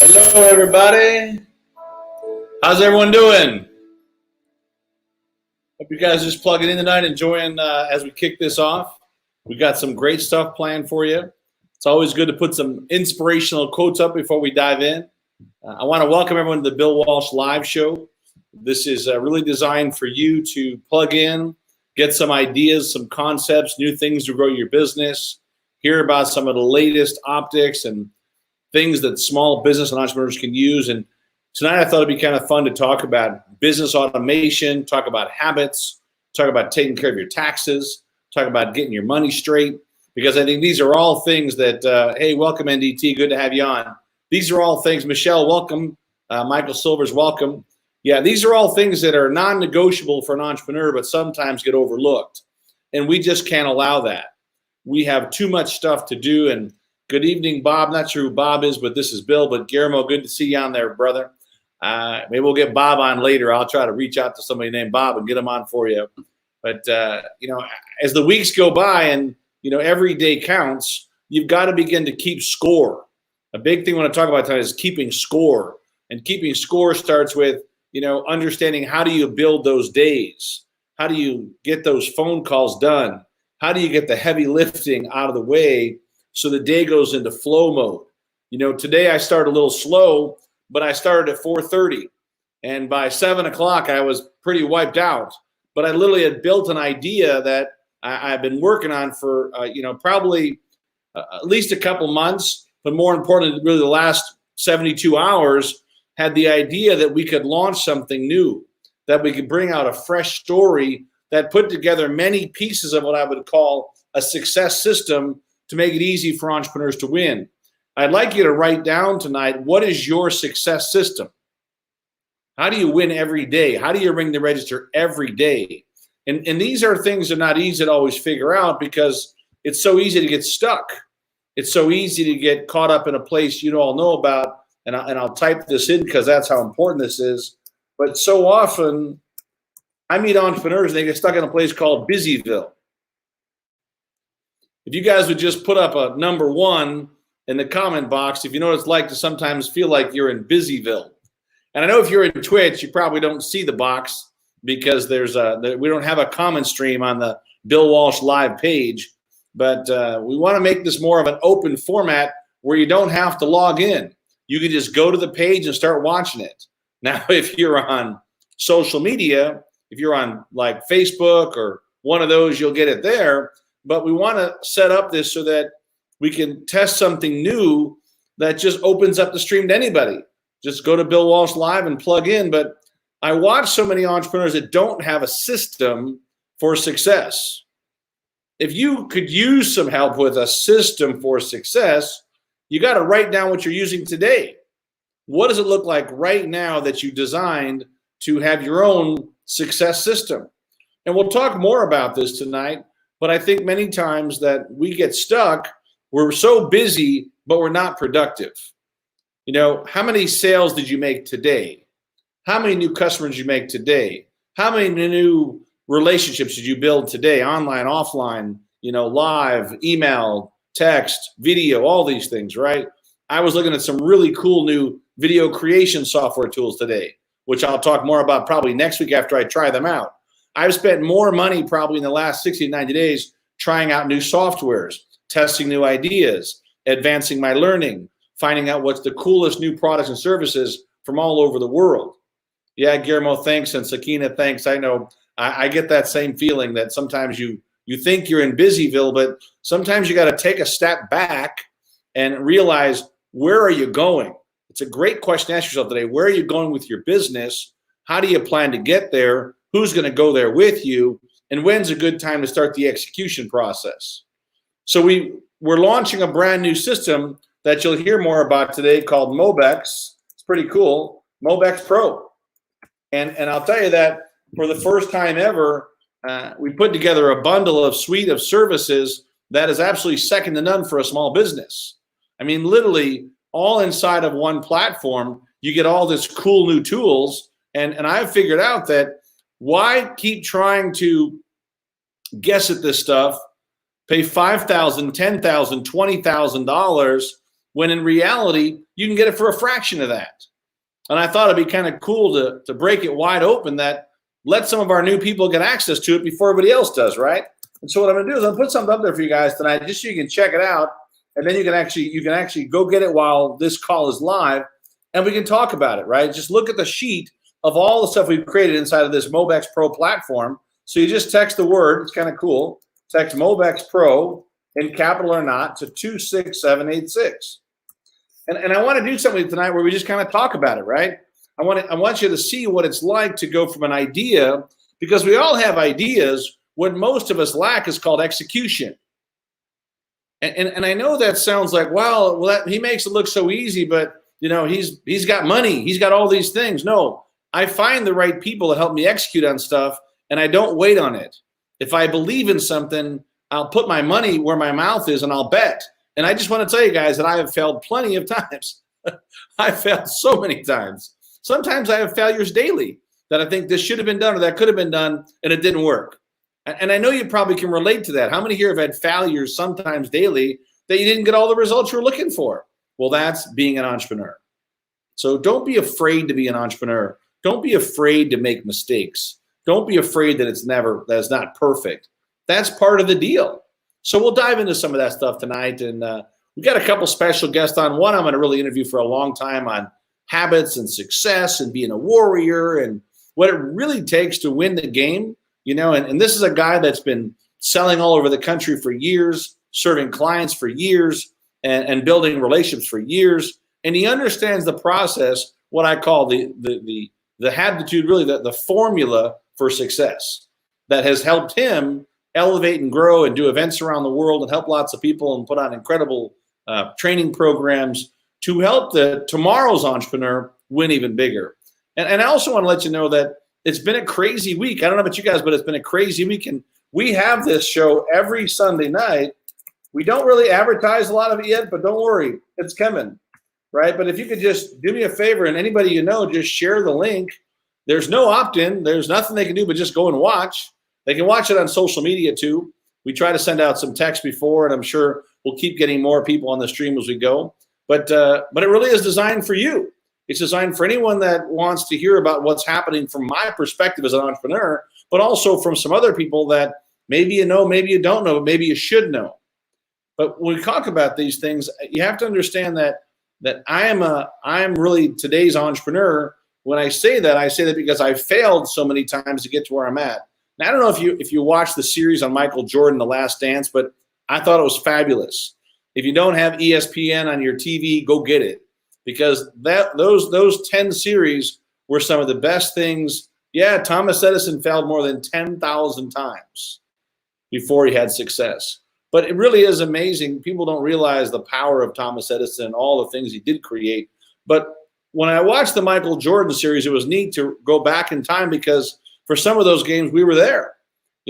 Hello, everybody. How's everyone doing? Hope you guys are just plugging in tonight, enjoying as we kick this off. We got some great stuff planned for you. It's always good to put some inspirational quotes up before we dive in. I want to welcome everyone to the Bill Walsh live show. This is really designed for you to plug in, get some ideas, some concepts, new things to grow your business, hear about some of the latest optics and things that small business and entrepreneurs can use. And tonight I thought it'd be kind of fun to talk about business automation, talk about habits, talk about taking care of your taxes, talk about getting your money straight, because I think these are all things that, hey, welcome NDT, good to have you on. These are all things, Michelle, welcome. Michael Silvers, welcome. Yeah, these are all things that are non-negotiable for an entrepreneur, but sometimes get overlooked. And we just can't allow that. We have too much stuff to do. And good evening, Bob. Not sure who Bob is, but this is Bill. But Guillermo, good to see you on there, brother. Maybe we'll get Bob on later. I'll try to reach out to somebody named Bob and get him on for you. But, as the weeks go by and, every day counts, you've got to begin to keep score. A big thing I want to talk about tonight is keeping score. And keeping score starts with, understanding how do you build those days? How do you get those phone calls done? How do you get the heavy lifting out of the way so the day goes into flow mode? Today I started a little slow, but I started at 4:30. And by 7 o'clock, I was pretty wiped out. But I literally had built an idea that I've been working on for, probably at least a couple months. But more importantly, really the last 72 hours, had the idea that we could launch something new, that we could bring out a fresh story that put together many pieces of what I would call a success system to make it easy for entrepreneurs to win. I'd like you to write down tonight, what is your success system? How do you win every day? How do you ring the register every day? And these are things that are not easy to always figure out because it's so easy to get stuck. It's so easy to get caught up in a place you all know about. And I'll type this in because that's how important this is. But so often I meet entrepreneurs and they get stuck in a place called Busyville. If you guys would just put up a number 1 in the comment box, if you know what it's like to sometimes feel like you're in Busyville. And I know if you're in Twitch, you probably don't see the box because we don't have a comment stream on the Bill Walsh live page. But we want to make this more of an open format where you don't have to log in. You can just go to the page and start watching it. Now, if you're on social media, if you're on like Facebook or one of those, you'll get it there. But we want to set up this so that we can test something new that just opens up the stream to anybody. Just go to Bill Walsh Live and plug in. But I watch so many entrepreneurs that don't have a system for success. If you could use some help with a system for success, you got to write down what you're using today. What does it look like right now that you designed to have your own success system? And we'll talk more about this tonight. But I think many times that we get stuck, we're so busy, but we're not productive. How many sales did you make today? How many new customers did you make today? How many new relationships did you build today? Online, offline, live, email, text, video, all these things, right? I was looking at some really cool new video creation software tools today, which I'll talk more about probably next week after I try them out. I've spent more money probably in the last 60 to 90 days trying out new softwares, testing new ideas, advancing my learning, finding out what's the coolest new products and services from all over the world. Yeah, Guillermo, thanks. And Sakina, thanks. I know I get that same feeling that sometimes you think you're in Busyville, but sometimes you got to take a step back and realize, where are you going? It's a great question to ask yourself today. Where are you going with your business? How do you plan to get there? Who's going to go there with you? And when's a good time to start the execution process? So we're launching a brand new system that you'll hear more about today called Mobex. It's pretty cool. Mobex Pro. And I'll tell you that for the first time ever, we put together a bundle of suite of services that is absolutely second to none for a small business. I mean, literally all inside of one platform, you get all this cool new tools. And I've figured out that why keep trying to guess at this stuff, pay $5,000, $10,000, $20,000 when in reality, you can get it for a fraction of that. And I thought it'd be kind of cool to break it wide open, that let some of our new people get access to it before everybody else does, right? And so what I'm going to do is I'll put something up there for you guys tonight, just so you can check it out, and then you can actually go get it while this call is live, and we can talk about it, right? Just look at the sheet of all the stuff we've created inside of this Mobex Pro platform. So you just text the word, it's kind of cool. Text Mobex Pro in capital or not to 26786. And I want to do something tonight where we just kind of talk about it, right? I want you to see what it's like to go from an idea, because we all have ideas. What most of us lack is called execution. And I know that sounds like, well, he makes it look so easy, but he's got money, he's got all these things. No, I find the right people that help me execute on stuff, and I don't wait on it. If I believe in something, I'll put my money where my mouth is and I'll bet. And I just want to tell you guys that I have failed plenty of times. I've failed so many times. Sometimes I have failures daily that I think this should have been done or that could have been done, and it didn't work. And I know you probably can relate to that. How many here have had failures sometimes daily that you didn't get all the results you were looking for? Well, that's being an entrepreneur. So don't be afraid to be an entrepreneur. Don't be afraid to make mistakes. Don't be afraid that it's not perfect. That's part of the deal. So we'll dive into some of that stuff tonight. And we got a couple special guests on. One I'm going to really interview for a long time on habits and success and being a warrior and what it really takes to win the game. And this is a guy that's been selling all over the country for years, serving clients for years, and building relationships for years. And he understands the process, what I call the habitude, really the formula for success that has helped him elevate and grow and do events around the world and help lots of people and put on incredible training programs to help tomorrow's entrepreneur win even bigger. And I also want to let you know that it's been a crazy week. I don't know about you guys, but it's been a crazy week. And we have this show every Sunday night. We don't really advertise a lot of it yet, but don't worry, it's coming, right? But if you could just do me a favor, and anybody just share the link. There's no opt-in. There's nothing they can do but just go and watch. They can watch it on social media too. We try to send out some text before, and I'm sure we'll keep getting more people on the stream as we go. But it really is designed for you. It's designed for anyone that wants to hear about what's happening from my perspective as an entrepreneur, but also from some other people that maybe you know, maybe you don't know, maybe you should know. But when we talk about these things, you have to understand that I am really today's entrepreneur. When I say that because I failed so many times to get to where I'm at. Now, I don't know if you watched the series on Michael Jordan, The Last Dance, but I thought it was fabulous. If you don't have ESPN on your TV, go get it, because those 10 series were some of the best things. Yeah, Thomas Edison failed more than 10,000 times before he had success. But it really is amazing. People don't realize the power of Thomas Edison and all the things he did create. But when I watched the Michael Jordan series, it was neat to go back in time, because for some of those games, we were there.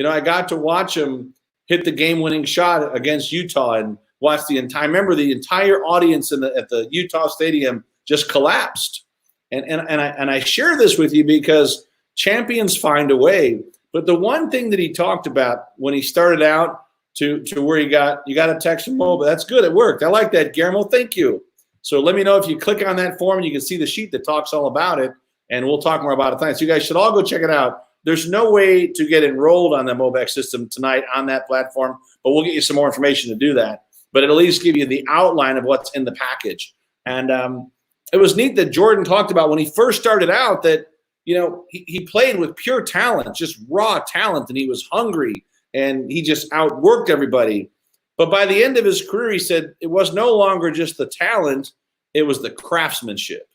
I got to watch him hit the game-winning shot against Utah and watch the entire. I remember the entire audience at the Utah Stadium just collapsed. And I share this with you because champions find a way. But the one thing that he talked about when he started out to where you got a text from Mo, but that's good. It worked. I like that, Guillermo. Thank you. So let me know if you click on that form, and you can see the sheet that talks all about it, and we'll talk more about it tonight. So you guys should all go check it out. There's no way to get enrolled on the Mobex system tonight on that platform, but we'll get you some more information to do that. But it'll at least give you the outline of what's in the package. And it was neat that Jordan talked about when he first started out that, he played with pure talent, just raw talent, and he was hungry, and he just outworked everybody. But by the end of his career, he said it was no longer just the talent, it was the craftsmanship.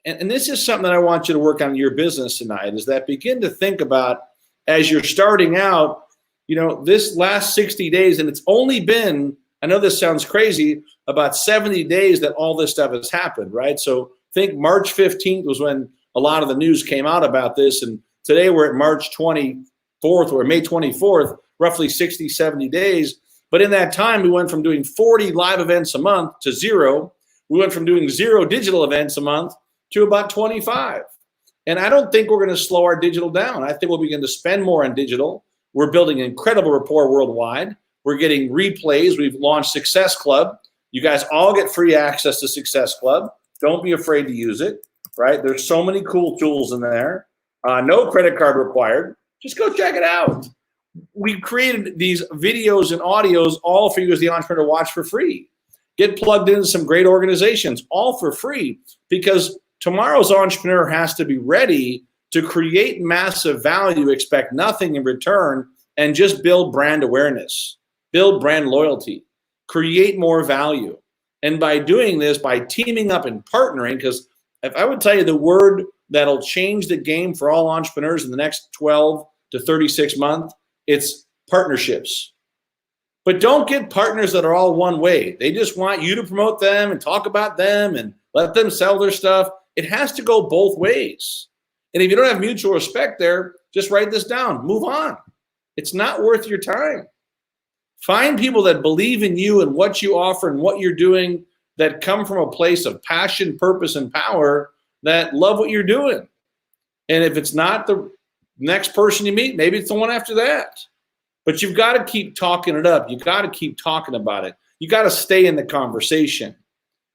And this is something that I want you to work on in your business tonight, is that begin to think about as you're starting out, this last 60 days, and it's only been, I know this sounds crazy, about 70 days that all this stuff has happened, right? So think March 15th was when a lot of the news came out about this. And today we're at March 24th or May 24th, roughly 60, 70 days. But in that time, we went from doing 40 live events a month to 0. We went from doing 0 digital events a month to about 25. And I don't think we're going to slow our digital down. I think we'll begin to spend more on digital. We're building incredible rapport worldwide. We're getting replays. We've launched Success Club. You guys all get free access to Success Club. Don't be afraid to use it, right? There's so many cool tools in there. No credit card required. Just go check it out. We created these videos and audios all for you as the entrepreneur to watch for free. Get plugged into some great organizations, all for free, because tomorrow's entrepreneur has to be ready to create massive value, expect nothing in return, and just build brand awareness, build brand loyalty, create more value. And by doing this, by teaming up and partnering, because if I would tell you the word that'll change the game for all entrepreneurs in the next 12 to 36 months, it's partnerships. But don't get partners that are all one way. They just want you to promote them and talk about them and let them sell their stuff. It has to go both ways. And if you don't have mutual respect there, just write this down. Move on. It's not worth your time. Find people that believe in you and what you offer and what you're doing, that come from a place of passion, purpose, and power, that love what you're doing. And if it's not the next person you meet, maybe it's the one after that. But you've got to keep talking it up. You've got to keep talking about it. You got to stay in the conversation.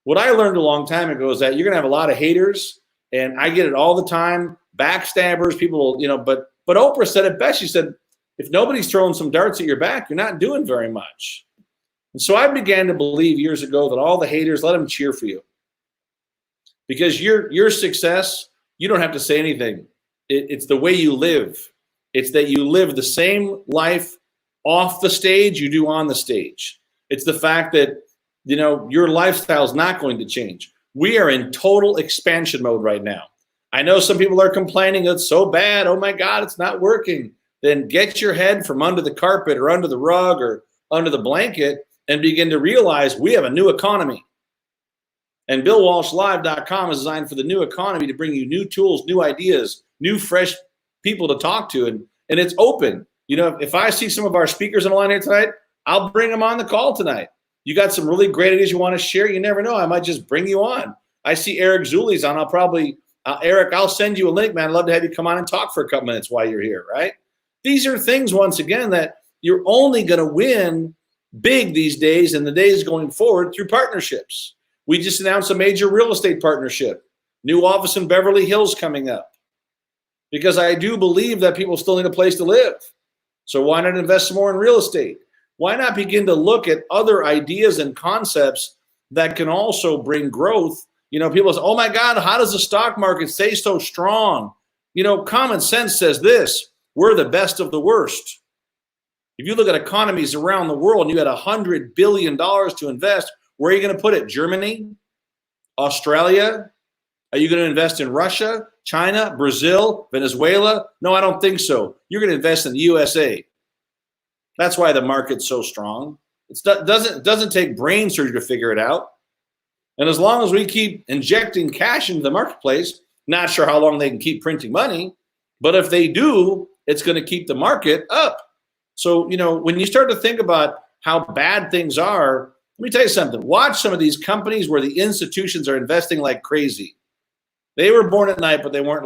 What I learned a long time ago is that you're going to have a lot of haters, and I get it all the time. Backstabbers, people, but Oprah said it best. She said, if nobody's throwing some darts at your back, you're not doing very much. And so I began to believe years ago that all the haters, let them cheer for you. Because your success, you don't have to say anything. It's the way you live. It's that you live the same life off the stage you do on the stage. It's the fact that, your lifestyle is not going to change. We are in total expansion mode right now. I know some people are complaining it's so bad. Oh my God, it's not working. Then get your head from under the carpet or under the rug or under the blanket and begin to realize we have a new economy. And BillWalshLive.com is designed for the new economy to bring you new tools, new ideas, new fresh people to talk to. And it's open. If I see some of our speakers on the line here tonight, I'll bring them on the call tonight. You got some really great ideas you want to share. You never know. I might just bring you on. I see Eric Zuli's on. I'll probably, Eric, I'll send you a link, man. I'd love to have you come on and talk for a couple minutes while you're here, right? These are things, once again, that you're only going to win big these days and the days going forward through partnerships. We just announced a major real estate partnership, new office in Beverly Hills coming up, because I do believe that people still need a place to live. So why not invest some more in real estate? Why not begin to look at other ideas and concepts that can also bring growth? People say, oh my God, how does the stock market stay so strong? Common sense says this: we're the best of the worst. If you look at economies around the world and you got $100 billion to invest, where are you going to put it? Germany? Australia? Are you going to invest in Russia, China, Brazil, Venezuela? No, I don't think so. You're going to invest in the USA. That's why the market's so strong. It doesn't take brain surgery to figure it out. And as long as we keep injecting cash into the marketplace, not sure how long they can keep printing money, but if they do, it's going to keep the market up. So, when you start to think about how bad things are, let me tell you something. Watch some of these companies where the institutions are investing like crazy. They were born at night, but they weren't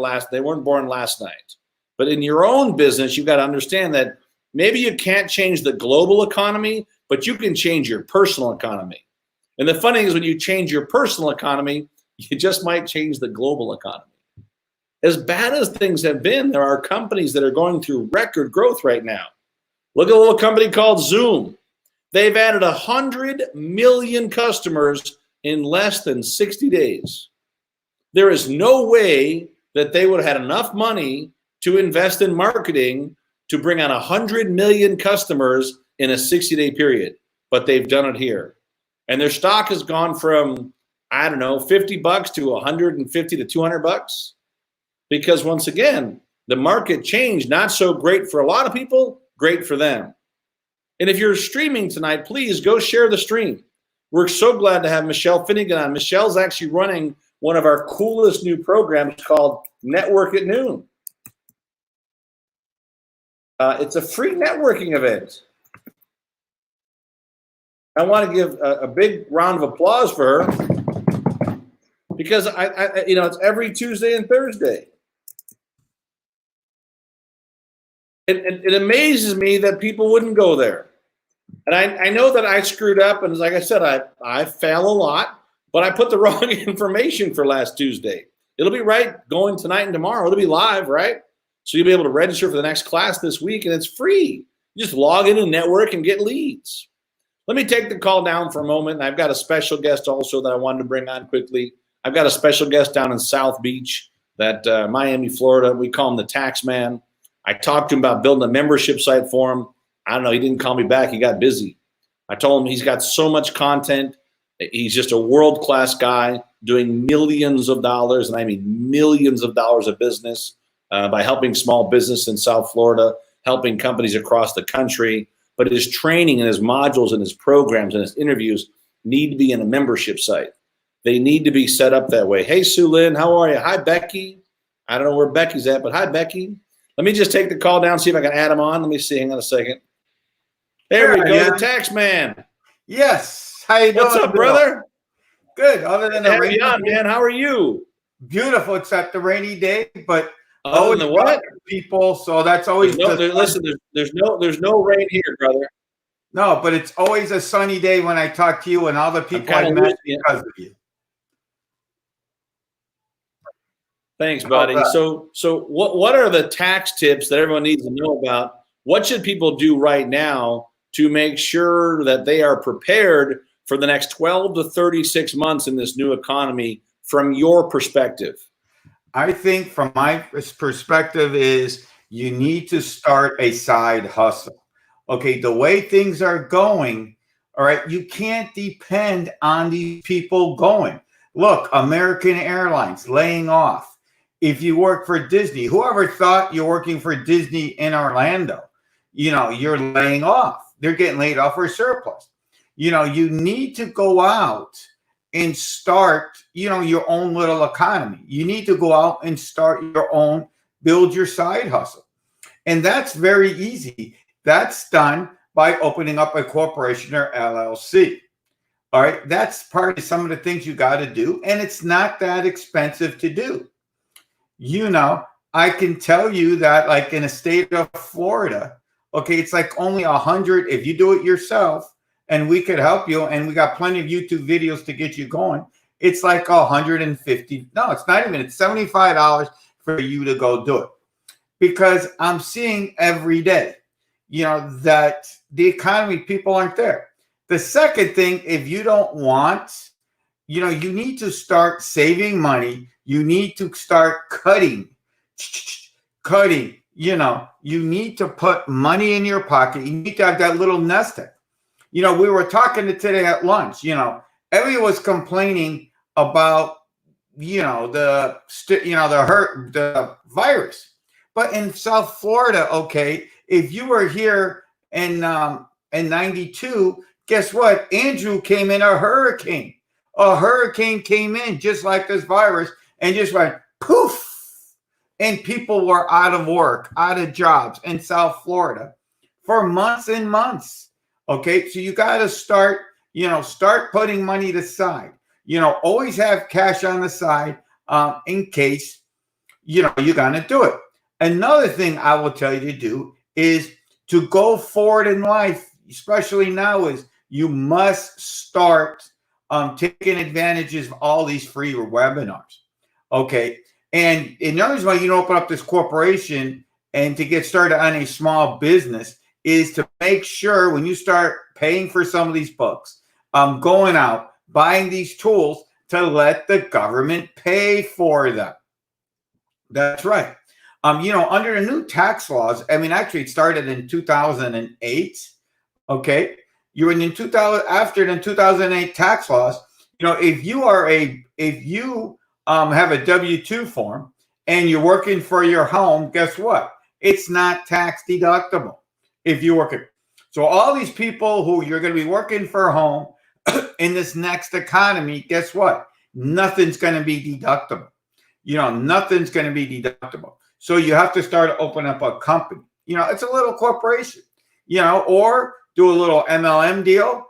born last night. But in your own business, you've got to understand that maybe you can't change the global economy, but you can change your personal economy. And the funny thing is, when you change your personal economy, you just might change the global economy. As bad as things have been, there are companies that are going through record growth right now. Look at a little company called Zoom. They've added 100 million customers in less than 60 days. There is no way that they would have had enough money to invest in marketing to bring on 100 million customers in a 60-day period, but they've done it here. And their stock has gone from, I don't know, $50 to 150 to 200 bucks. Because once again, the market changed, not so great for a lot of people, great for them. And if you're streaming tonight, please go share the stream. We're so glad to have Michelle Finnegan on. Michelle's actually running one of our coolest new programs called Network at Noon. It's a free networking event. I want to give a big round of applause for her because it's every Tuesday and Thursday. It amazes me that people wouldn't go there. And I know that I screwed up, and like I said, I fail a lot, but I put the wrong information for last Tuesday. It'll be right going tonight and tomorrow. It'll be live, right? So you'll be able to register for the next class this week, and it's free. You just log in and network and get leads. Let me take the call down for a moment. I've got a special guest also that I wanted to bring on quickly. I've got a special guest down in South Beach, that Miami, Florida. We call him the Tax Man. I talked to him about building a membership site for him. I don't know. He didn't call me back. He got busy. I told him he's got so much content. He's just a world-class guy doing millions of dollars, and I mean millions of dollars of business by helping small business in South Florida, helping companies across the country. But his training and his modules and his programs and his interviews need to be in a membership site. They need to be set up that way. Hey, Sue Lynn, how are you? Hi, Becky. I don't know where Becky's at, but hi, Becky. Let me just take the call down, see if I can add him on. Let me see. Hang on a second. There we go, the Tax Man. Yes. How you doing? What's up, brother? Good. Other than the rainy day, man. How are you? Beautiful, except the rainy day, but other than the what? People, so that's always listen, there's no rain here, brother. No, but it's always a sunny day when I talk to you and all the people I met because of you. Thanks, buddy. So what are the tax tips that everyone needs to know about? What should people do right now to make sure that they are prepared for the next 12 to 36 months in this new economy from your perspective? I think from my perspective is you need to start a side hustle. Okay, the way things are going, all right, you can't depend on these people going. Look, American Airlines laying off. If you work for Disney, whoever thought you're working for Disney in Orlando, you're laying off. They're getting laid off for surplus. You need to go out and start, your own little economy. You need to go out and start your own, build your side hustle. And that's very easy. That's done by opening up a corporation or LLC. All right. That's part of some of the things you got to do. And it's not that expensive to do. I can tell you that like in the state of Florida, okay, it's like only 100 if you do it yourself, and we could help you. And we got plenty of YouTube videos to get you going. It's like 150. No, it's not even. It's $75 for you to go do it, because I'm seeing every day, that the economy, people aren't there. The second thing, if you don't want, you need to start saving money. You need to start cutting. You need to put money in your pocket. You need to have that little nest egg. We were talking today at lunch, everyone was complaining about, the virus. But in South Florida, okay, if you were here in 92, guess what? Andrew came in a hurricane. A hurricane came in just like this virus and just went poof. And people were out of work, out of jobs in South Florida for months and months. Okay, so you got to start putting money aside. Always have cash on the side in case, you're going to do it. Another thing I will tell you to do is to go forward in life, especially now, is you must start taking advantages of all these free webinars. Okay. And another reason why you open up this corporation and to get started on a small business is to make sure when you start paying for some of these books, going out, buying these tools, to let the government pay for them. That's right. Under the new tax laws, actually it started in 2008. Okay. You're in 2000, after the 2008 tax laws, if you have a W-2 form and you're working for your home, guess what? It's not tax deductible if you're working. So all these people who you're going to be working for home in this next economy, guess what? Nothing's going to be deductible. Nothing's going to be deductible. So you have to start to open up a company. It's a little corporation, or do a little MLM deal,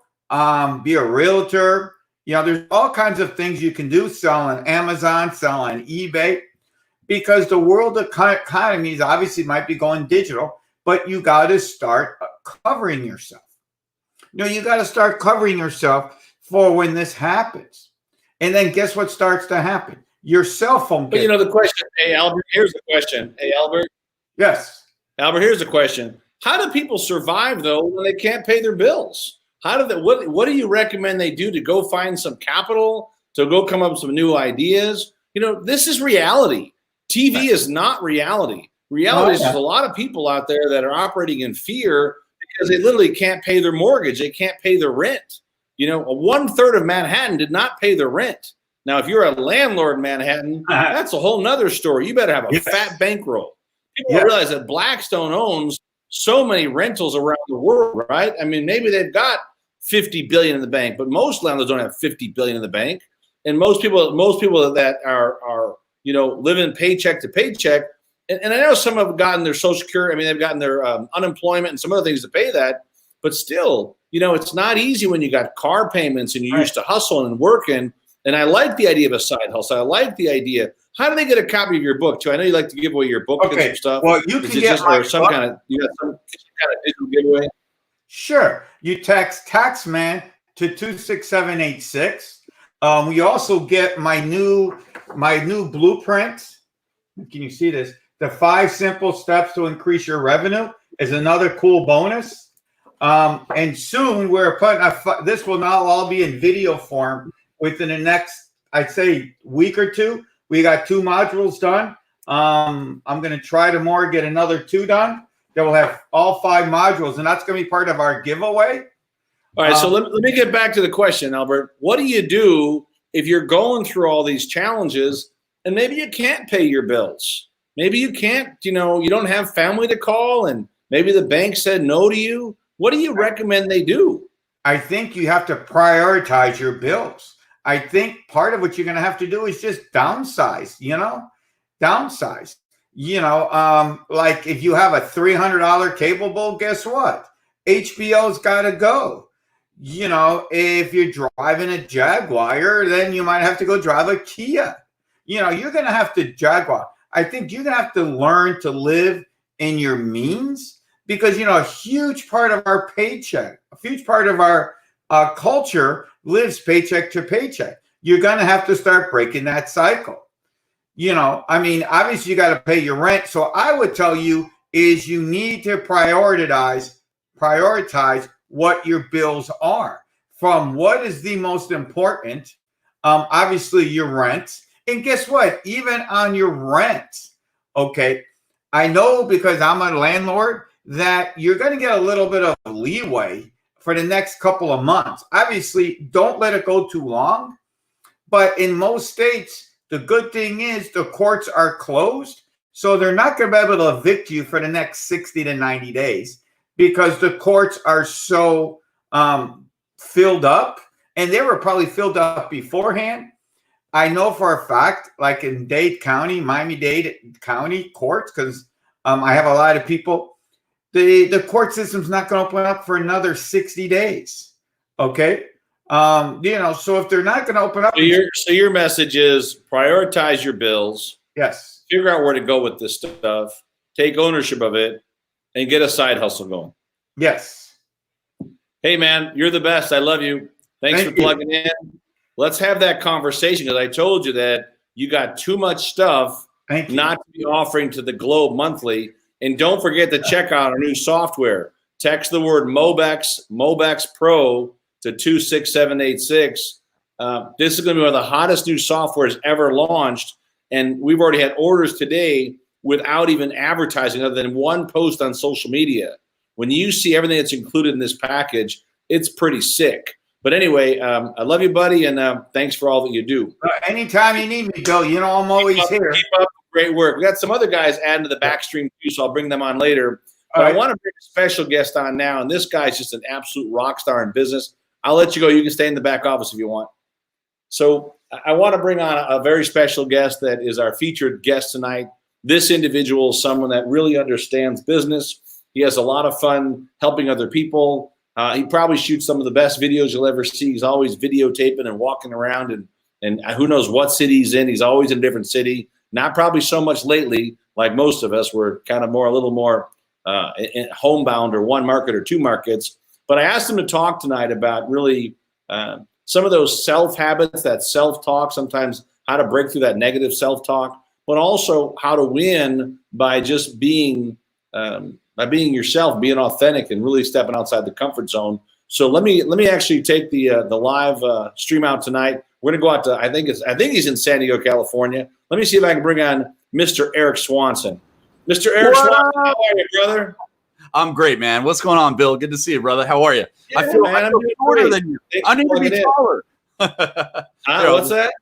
be a realtor. There's all kinds of things you can do, sell on Amazon, sell on eBay, because the world economies obviously might be going digital, but you got to start covering yourself. No, you got to start covering yourself for when this happens. And then guess what starts to happen? Your cell phone. But the question, hey, Albert, here's the question. Hey, Albert. Yes. Albert, here's the question. How do people survive, though, when they can't pay their bills? How do they, what do you recommend they do to go find some capital, to go come up with some new ideas? This is reality. TV is not reality. Reality is there's a lot of people out there that are operating in fear because they literally can't pay their mortgage. They can't pay their rent. 1/3 of Manhattan did not pay their rent. Now, if you're a landlord in Manhattan, that's a whole nother story. You better have a fat bankroll. People don't realize that Blackstone owns so many rentals around the world, right? I mean, maybe they've got $50 billion in the bank, but most landlords don't have $50 billion in the bank. And most people that are living paycheck to paycheck, and I know some have gotten their Social Security. I mean, they've gotten their unemployment and some other things to pay that, but still, it's not easy when you got car payments and you're used to hustling and working. And I like the idea of a side hustle. I like the idea. How do they get a copy of your book too? I know you like to give away your book and some stuff. Well, you can get some kind of digital giveaway. Sure. You text Taxman to 26786. We also get my new blueprint. Can you see this? The 5 simple steps to increase your revenue is another cool bonus. And soon we're putting this will now all be in video form within the next, I'd say, week or two. We got 2 modules done. I'm going to try tomorrow get another 2 done. That will have all 5 modules, and that's going to be part of our giveaway. All right, so let me get back to the question, Albert. What do you do if you're going through all these challenges and maybe you can't pay your bills? Maybe you can't, you don't have family to call, and maybe the bank said no to you. What do you recommend they do? I think you have to prioritize your bills. I think part of what you're going to have to do is just downsize, downsize. Like if you have a $300 cable bill, guess what? HBO's got to go. If you're driving a Jaguar, then you might have to go drive a Kia. You're going to have to Jaguar. I think you're going to have to learn to live in your means because, a huge part of our paycheck, a huge part of our culture lives paycheck to paycheck. You're going to have to start breaking that cycle. Obviously you got to pay your rent. So I would tell you is you need to prioritize what your bills are from what is the most important. Obviously your rent. And guess what? Even on your rent, okay, I know because I'm a landlord that you're going to get a little bit of leeway for the next couple of months. Obviously, don't let it go too long. But in most states, the good thing is the courts are closed. So they're not going to be able to evict you for the next 60 to 90 days because the courts are so filled up. And they were probably filled up beforehand. I know for a fact, like in Dade County, Miami-Dade County courts, because I have a lot of people, the court system's not going to open up for another 60 days. Okay. So if they're not going to open up. So your message is prioritize your bills. Yes. Figure out where to go with this stuff. Take ownership of it and get a side hustle going. Yes. Hey, man, you're the best. I love you. Thanks for plugging in. Let's have that conversation because I told you that you got too much stuff not to be offering to the Globe monthly. And don't forget to check out our new software. Text the word Mobex Pro to 26786. This is going to be one of the hottest new softwares ever launched. And we've already had orders today without even advertising other than one post on social media. When you see everything that's included in this package, it's pretty sick. But anyway, I love you, buddy, and thanks for all that you do. Anytime you need me, Bill, I'm always here. Keep up great work. We got some other guys adding to the backstream too, so I'll bring them on later. But I want to bring a special guest on now, and this guy's just an absolute rock star in business. I'll let you go. You can stay in the back office if you want. So I want to bring on a very special guest that is our featured guest tonight. This individual is someone that really understands business. He has a lot of fun helping other people. He probably shoots some of the best videos you'll ever see. He's always videotaping and walking around, and who knows what city he's in. He's always in a different city. Not probably so much lately, like most of us. We're kind of a little more homebound or one market or two markets. But I asked him to talk tonight about really some of those self habits, that self talk, sometimes how to break through that negative self talk, but also how to win by just being yourself, being authentic, and really stepping outside the comfort zone. So let me actually take the live stream out tonight. We're gonna go out to I think he's in San Diego, California. Let me see if I can bring on Mr. Eric Swanson. Mr. Eric Swanson, how are you, brother? I'm great, man. What's going on, Bill? Good to see you, brother. How are you? Yeah, I feel man, I'm doing shorter great. than you. Thanks I need for to be plugging in. taller. What's that?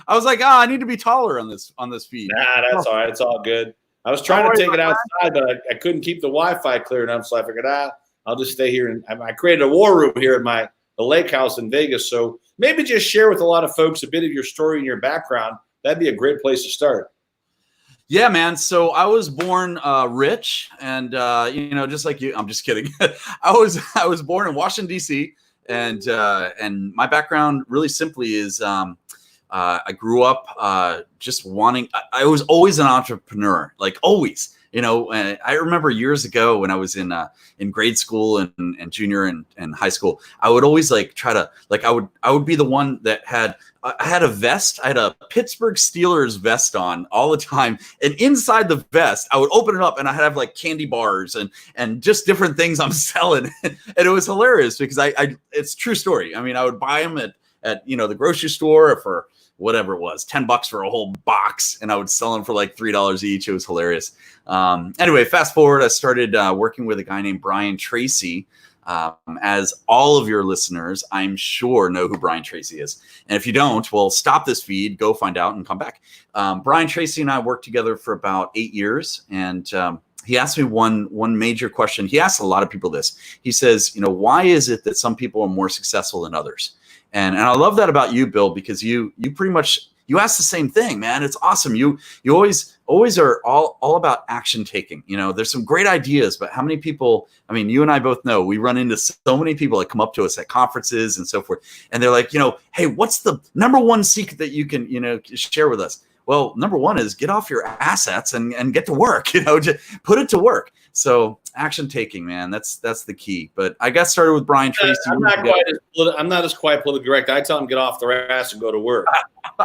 I was like, I need to be taller on this feed. Nah, that's all right. It's all good. I was trying to take it outside, but I couldn't keep the Wi-Fi clear enough, so I figured, I'll just stay here. And I created a war room here at the lake house in Vegas. So maybe just share with a lot of folks a bit of your story and your background. That'd be a great place to start. Yeah, man. So I was born rich, and just like you. I'm just kidding. I was born in Washington D.C. and my background really simply is I grew up just wanting. I was always an entrepreneur, like always. I remember years ago when I was in grade school and junior and high school, I would always try to I would be the one that I had a vest. I had a Pittsburgh Steelers vest on all the time, and inside the vest, I would open it up and I had candy bars and just different things I'm selling, and it was hilarious because it's a true story. I mean, I would buy them at the grocery store for whatever it was, $10 for a whole box, and I would sell them for like $3 each. It was hilarious. Anyway, fast forward, I started working with a guy named Brian Tracy. As all of your listeners, I'm sure, know who Brian Tracy is. And if you don't, well, stop this feed, go find out, and come back. Brian Tracy and I worked together for about 8 years, and he asked me one major question. He asked a lot of people this. He says, why is it that some people are more successful than others? And I love that about you, Bill, because you pretty much ask the same thing, man. It's awesome. You always are all about action taking. There's some great ideas, but how many people? I mean, you and I both know we run into so many people that come up to us at conferences and so forth, and they're like, hey, what's the number one secret that you can share with us? Well, number one is get off your assets and get to work. Just put it to work. So action taking, man, that's the key. But I got started with Brian Tracy. I'm not as quite politically correct. I tell them get off their ass and go to work,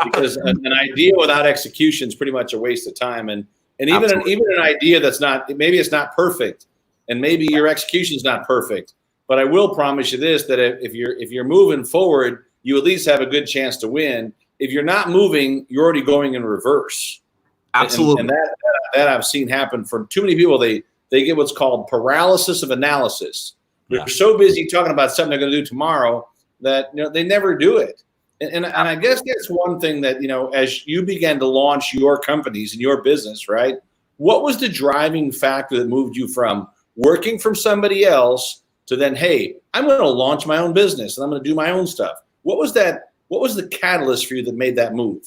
because an idea without execution is pretty much a waste of time. And even an idea that's maybe it's not perfect, and maybe your execution is not perfect. But I will promise you this: that if you're moving forward, you at least have a good chance to win. If you're not moving, you're already going in reverse. Absolutely. And that I've seen happen for too many people. They get what's called paralysis of analysis. They're so busy talking about something they're going to do tomorrow that they never do it. And I guess that's one thing that as you began to launch your companies and your business, right? What was the driving factor that moved you from working from somebody else to then, hey, I'm going to launch my own business and I'm going to do my own stuff? What was that? What was the catalyst for you that made that move?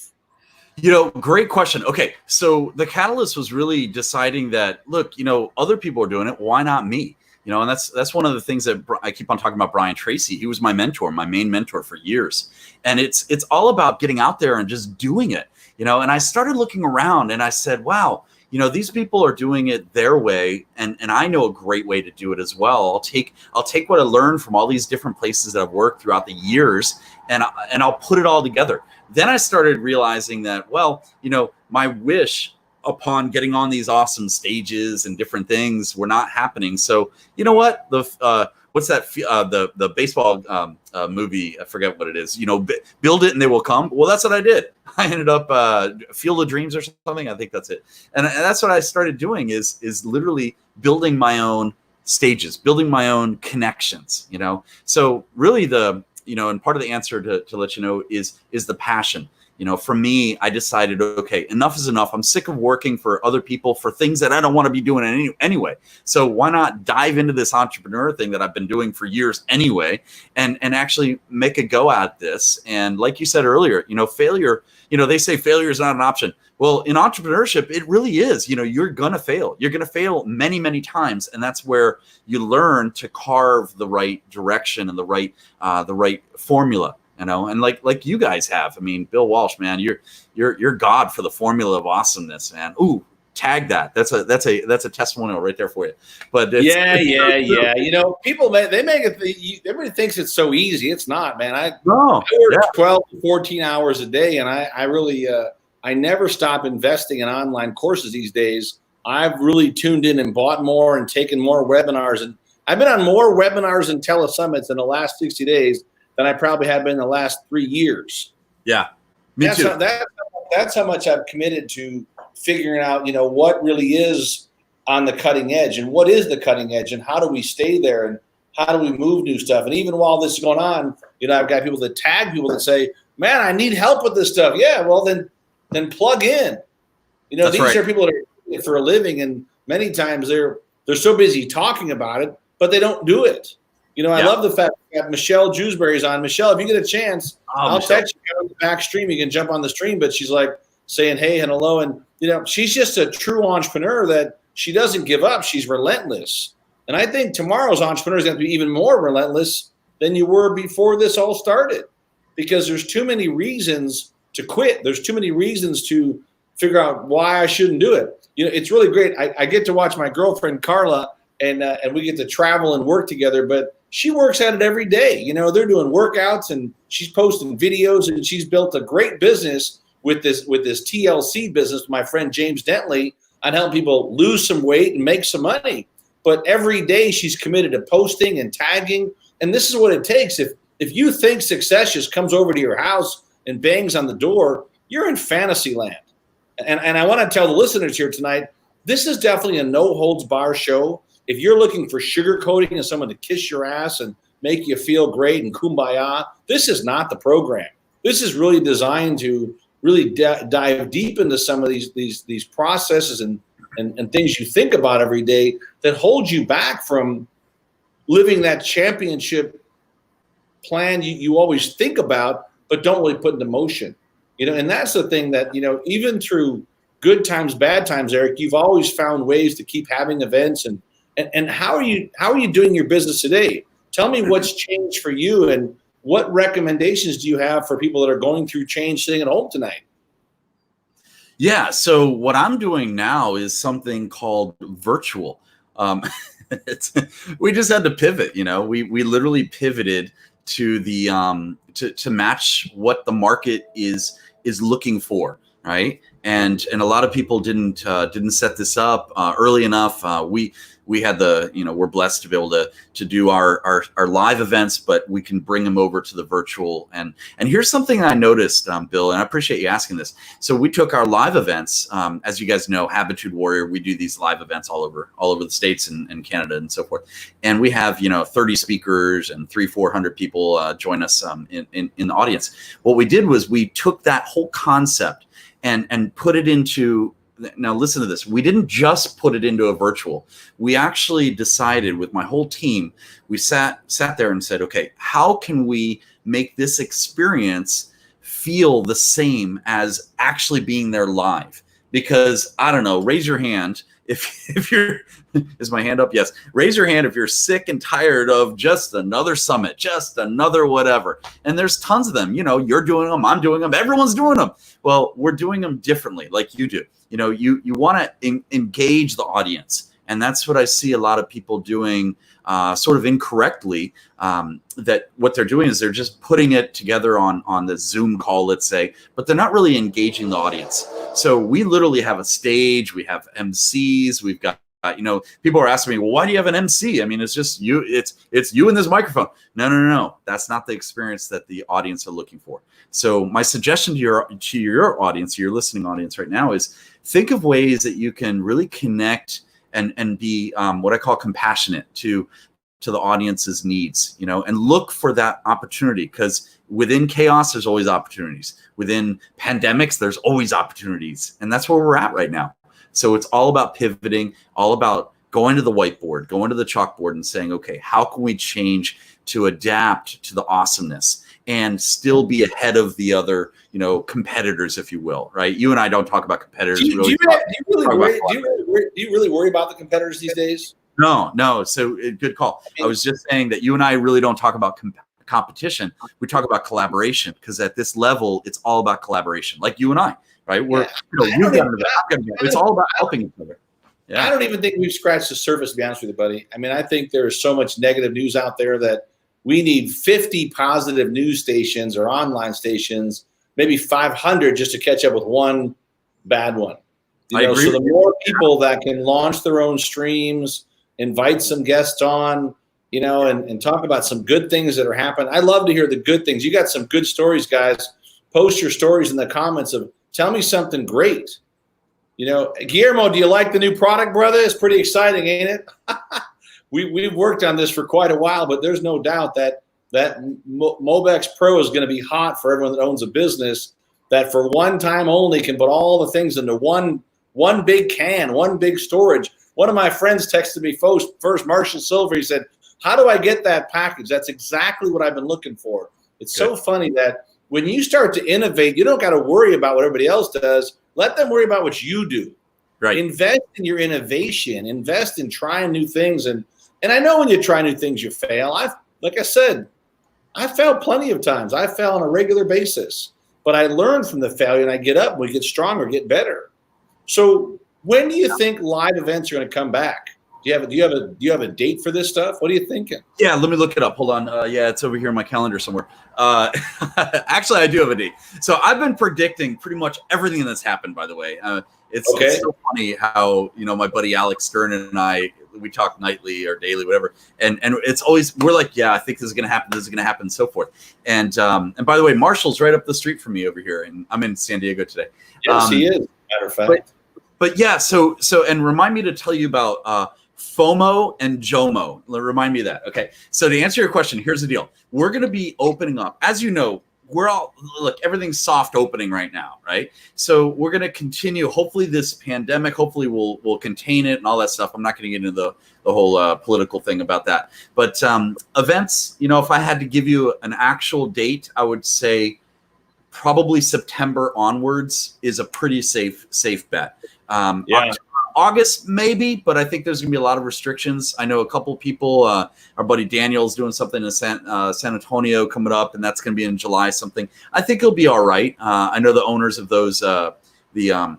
Great question. Okay, so the catalyst was really deciding that, look, other people are doing it. Why not me? And that's one of the things that I keep on talking about. Brian Tracy, he was my mentor, my main mentor for years. And it's all about getting out there and just doing it. And I started looking around and I said, wow, these people are doing it their way, and I know a great way to do it as well. I'll take what I learned from all these different places that I've worked throughout the years, and I'll put it all together. Then I started realizing that, my wish upon getting on these awesome stages and different things were not happening. So you know what? What's that? The baseball movie? I forget what it is. Build it and they will come. Well, that's what I did. I ended up Field of Dreams or something. I think that's it. And that's what I started doing is literally building my own stages, building my own connections. So really and part of the answer to let you know is the passion. For me, I decided, okay, enough is enough. I'm sick of working for other people for things that I don't want to be doing anyway. So why not dive into this entrepreneur thing that I've been doing for years anyway, and actually make a go at this. And like you said earlier, failure, they say failure is not an option. Well, in entrepreneurship, it really is. You're going to fail. You're going to fail many, many times. And that's where you learn to carve the right direction and the right formula. And like you guys have. I mean, Bill Walsh, man, you're God for the formula of awesomeness, man. Ooh, tag that. That's a testimonial right there for you. But yeah. You know, people they make it. Everybody thinks it's so easy. It's not, man. I work 12 to 14 hours a day, and I really I never stop investing in online courses these days. I've really tuned in and bought more and taken more webinars, and I've been on more webinars and telesummits in the last 60 days than I probably have been in the last 3 years. Yeah, me too. That's how much I've committed to figuring out, you know, what really is on the cutting edge and what is the cutting edge and how do we stay there and how do we move new stuff. And even while this is going on, you know, I've got people that tag people that say, man, I need help with this stuff. Yeah, well, then plug in. You know, these are people that are doing it for a living, and many times they're so busy talking about it, but they don't do it. You know, I love the fact that Michelle Jewsbury is on. Michelle, if you get a chance, I'll text you on the back stream. You can jump on the stream, but she's like saying hey and hello. And, you know, she's just a true entrepreneur that she doesn't give up. She's relentless. And I think tomorrow's entrepreneurs have to be even more relentless than you were before this all started, because there's too many reasons to quit. There's too many reasons to figure out why I shouldn't do it. You know, it's really great. I get to watch my girlfriend, Carla, and we get to travel and work together, but she works at it every day. You know, they're doing workouts and she's posting videos, and she's built a great business with this TLC business with my friend James Dentley on helping people lose some weight and make some money. But every day she's committed to posting and tagging. And this is what it takes. If you think success just comes over to your house and bangs on the door, you're in fantasy land. And I want to tell the listeners here tonight, this is definitely a no holds bar show. If you're looking for sugarcoating and someone to kiss your ass and make you feel great and kumbaya, this is not the program. This is really designed to really dive deep into some of these processes and things you think about every day that hold you back from living that championship plan you always think about, but don't really put into motion. You know, and that's the thing that, you know, even through good times, bad times, Eric, you've always found ways to keep having events. And how are you doing your business today? Tell me what's changed for you, and what recommendations do you have for people that are going through change sitting at home tonight? Yeah, so what I'm doing now is something called virtual. We just had to pivot. You know, we literally pivoted to the to match what the market is looking for, right? And a lot of people didn't set this up early enough. We had we're blessed to be able to do our live events, but we can bring them over to the virtual. And here's something I noticed, Bill, and I appreciate you asking this. So we took our live events, as you guys know, Habitude Warrior, we do these live events all over the States and Canada and so forth. And we have, 30 speakers and 300-400 people join us in the audience. What we did was we took that whole concept and put it into, now listen to this. We didn't just put it into a virtual. We actually decided with my whole team, we sat there and said, okay, how can we make this experience feel the same as actually being there live? Because I don't know, raise your hand if you're, is my hand up? Yes. Raise your hand if you're sick and tired of just another summit, just another whatever. And there's tons of them. You're doing them, I'm doing them, everyone's doing them. Well, we're doing them differently, like you do. You want to engage the audience. And that's what I see a lot of people doing sort of incorrectly, that what they're doing is they're just putting it together on the Zoom call, let's say, but they're not really engaging the audience. So we literally have a stage, we have MCs, we've got, people are asking me, well, why do you have an MC? I mean, it's just you, it's you and this microphone. No. That's not the experience that the audience are looking for. So my suggestion to your audience, your listening audience right now, is think of ways that you can really connect and be what I call compassionate to the audience's needs, and look for that opportunity, because within chaos, there's always opportunities. Within pandemics, there's always opportunities. And that's where we're at right now. So it's all about pivoting, all about going to the whiteboard, going to the chalkboard and saying, okay, how can we change to adapt to the awesomeness and still be ahead of the other, competitors, if you will, right? You and I don't talk about competitors. Do you really worry about the competitors these days? No. So good call. I was just saying that you and I really don't talk about competition. We talk about collaboration, because at this level, it's all about collaboration. Like you and I, right? We're, you've got to go, I've got to go. It's all about helping each other. Yeah. I don't even think we've scratched the surface, to be honest with you, buddy. I mean, I think there's so much negative news out there that we need 50 positive news stations or online stations, maybe 500 just to catch up with one bad one. You know, so the more people that can launch their own streams, invite some guests on, you know, and talk about some good things that are happening. I love to hear the good things. You got some good stories, guys. Post your stories in the comments of tell me something great. You know, Guillermo, do you like the new product, brother? It's pretty exciting, ain't it? We've worked on this for quite a while, but there's no doubt that Mobex Pro is going to be hot for everyone that owns a business that for one time only can put all the things into one big can, one big storage. One of my friends texted me first Marshall Silver. He said, how do I get that package? That's exactly what I've been looking for. It's so funny that when you start to innovate, you don't got to worry about what everybody else does. Let them worry about what you do. Right. Invest in your innovation. Invest in trying new things. And I know when you try new things, you fail. Like I said, I failed plenty of times. I fail on a regular basis. But I learn from the failure, and I get up. We get stronger, get better. So when do you think live events are going to come back? Do you have a date for this stuff? What are you thinking? Yeah, let me look it up. Hold on. Yeah, it's over here in my calendar somewhere. Actually, I do have a date. So I've been predicting pretty much everything that's happened, by the way. It's so funny how, you know, my buddy Alex Stern and I, we talk nightly or daily, whatever. And it's always, we're like, yeah, I think this is going to happen. This is going to happen, and so forth. And by the way, Marshall's right up the street from me over here. And I'm in San Diego today. Yes, he is, matter of fact. But yeah, so and remind me to tell you about FOMO and JOMO. Remind me of that. Okay. So to answer your question, here's the deal. We're going to be opening up. As you know, everything's soft opening right now, right? So we're going to continue. Hopefully this pandemic, hopefully we'll contain it and all that stuff. I'm not going to get into the whole political thing about that. But events, you know, if I had to give you an actual date, I would say probably September onwards is a pretty safe bet. August maybe, but I think there's gonna be a lot of restrictions. I know a couple people. Our buddy Daniel's doing something in San Antonio coming up, and that's gonna be in July something. I think it'll be all right. I know the owners of those, the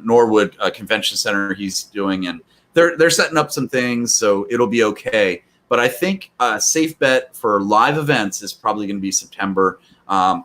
Norwood Convention Center he's doing, and they're setting up some things, so it'll be okay. But I think a safe bet for live events is probably gonna be September. I'm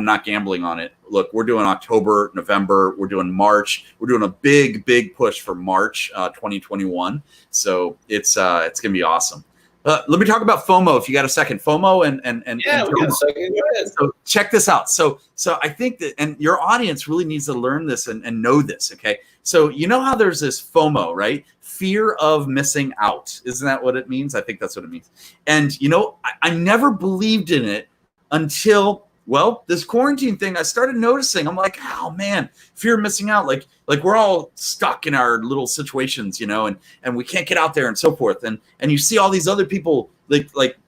not gambling on it. Look, we're doing October, November, we're doing March. We're doing a big push for March 2021. So it's going to be awesome. Let me talk about FOMO if you got a second. FOMO and yeah, we got a second. Go ahead. So check this out. So I think that, and your audience really needs to learn this and know this, okay? So you know how there's this FOMO, right? Fear of missing out. Isn't that what it means? I think that's what it means. And, you know, I never believed in it until, well, this quarantine thing, I started noticing. I'm like, oh man, fear of missing out. Like we're all stuck in our little situations, you know, and we can't get out there and so forth. And you see all these other people like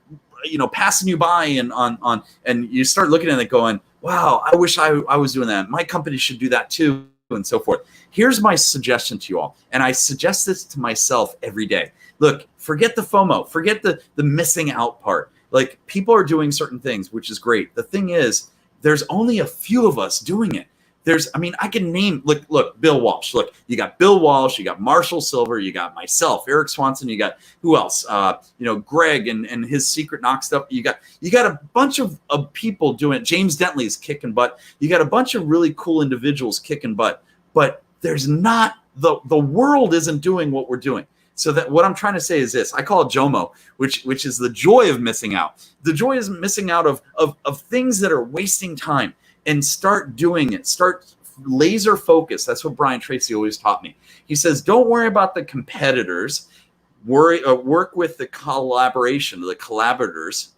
you know, passing you by and and you start looking at it going, wow, I wish I was doing that. My company should do that too, and so forth. Here's my suggestion to you all, and I suggest this to myself every day. Look, forget the FOMO, forget the missing out part. Like, people are doing certain things, which is great. The thing is, there's only a few of us doing it. I can name, look, Bill Walsh. Look, you got Bill Walsh, you got Marshall Silver, you got myself, Eric Swanson, you got who else? You know, Greg and his Secret Knock stuff. You got a bunch of people doing it. James Dentley's kicking butt. You got a bunch of really cool individuals kicking butt. But there's not, the world isn't doing what we're doing. So that what I'm trying to say is this: I call it JOMO, which is the joy of missing out. The joy is missing out of things that are wasting time, and start doing it. Start laser focus. That's what Brian Tracy always taught me. He says, don't worry about the competitors. Work with the collaboration, the collaborators.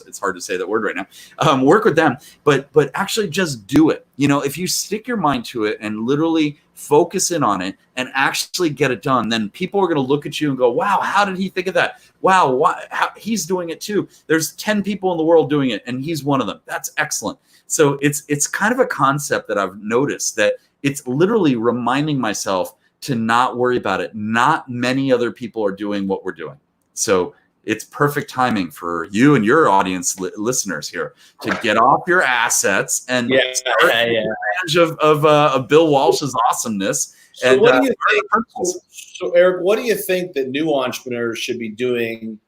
It's hard to say that word right now. Work with them, but actually just do it. You know, if you stick your mind to it and literally focus in on it and actually get it done, then people are going to look at you and go, wow, how did he think of that? Wow, he's doing it too. There's 10 people in the world doing it, and he's one of them. That's excellent. So it's kind of a concept that I've noticed, that it's literally reminding myself to not worry about it. Not many other people are doing what we're doing. So it's perfect timing for you and your audience listeners here to get off your assets and start taking advantage of Bill Walsh's awesomeness. So and what do you think? So Eric, what do you think that new entrepreneurs should be doing,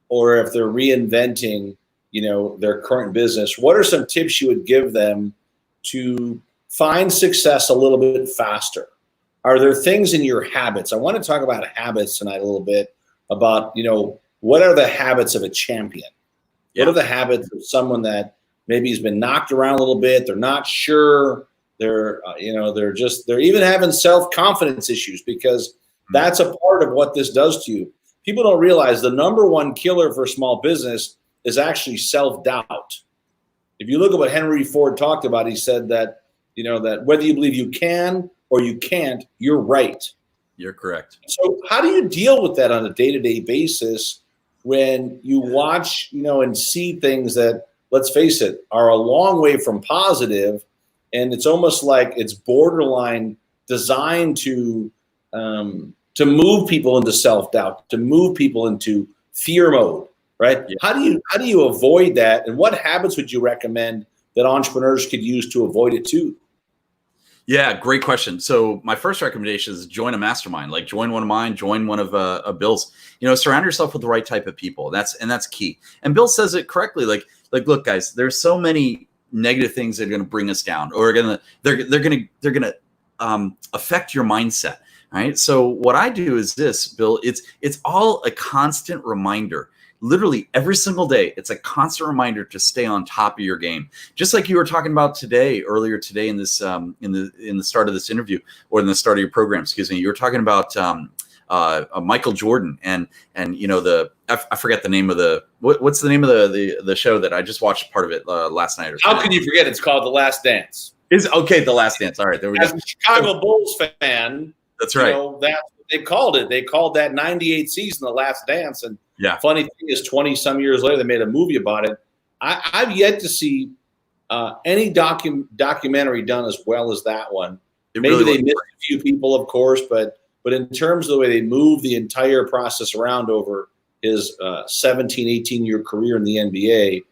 or if they're reinventing, their current business? What are some tips you would give them to find success a little bit faster? Are there things in your habits? I want to talk about habits tonight a little bit about, what are the habits of a champion? What are the habits of someone that maybe has been knocked around a little bit? They're not sure. They're even having self-confidence issues, because that's a part of what this does to you. People don't realize the number one killer for small business is actually self-doubt. If you look at what Henry Ford talked about, he said that, that whether you believe you can or you can't, you're right. You're correct. So how do you deal with that on a day-to-day basis when you watch, and see things that, let's face it, are a long way from positive, and it's almost like it's borderline designed to move people into self-doubt, to move people into fear mode, right? Yeah. How do you avoid that, and what habits would you recommend that entrepreneurs could use to avoid it too? Yeah, great question. So my first recommendation is join a mastermind, like join one of mine, join one of Bill's. Surround yourself with the right type of people. That's key. And Bill says it correctly. Like look, guys, there's so many negative things that are going to bring us down, or they're going to affect your mindset. Right. So what I do is this, Bill. It's all a constant reminder. Literally every single day, it's a constant reminder to stay on top of your game. Just like you were talking about earlier today in this in the start of this interview, or in the start of your program, excuse me. You were talking about Michael Jordan and I forget the name of what's the name of the show that I just watched part of it last night. How can you forget? It's called The Last Dance. The Last Dance. All right, there we go. As a Chicago Bulls fan, that's right. That's what they called it. They called that 98 season The Last Dance. And funny thing is, 20 some years later, they made a movie about it. I've yet to see any documentary done as well as that one. Maybe they missed a few people, of course, but in terms of the way they moved the entire process around over his 17, 18-year career in the NBA,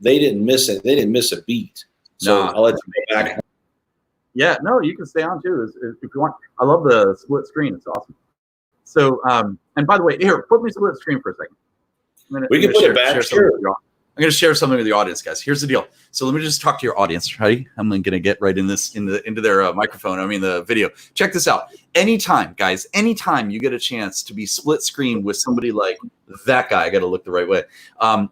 they didn't miss it. They didn't miss a beat. So I'll let you go back. Yeah, no, you can stay on too if you want. I love the split screen. It's awesome. So, and by the way, here, put me split screen for a second. We can put it back. Sure. I'm going to share something with the audience, guys. Here's the deal. So let me just talk to your audience. Ready? I'm going to get right into their microphone. I mean, the video. Check this out. Anytime, guys, anytime you get a chance to be split screen with somebody like that guy, I got to look the right way.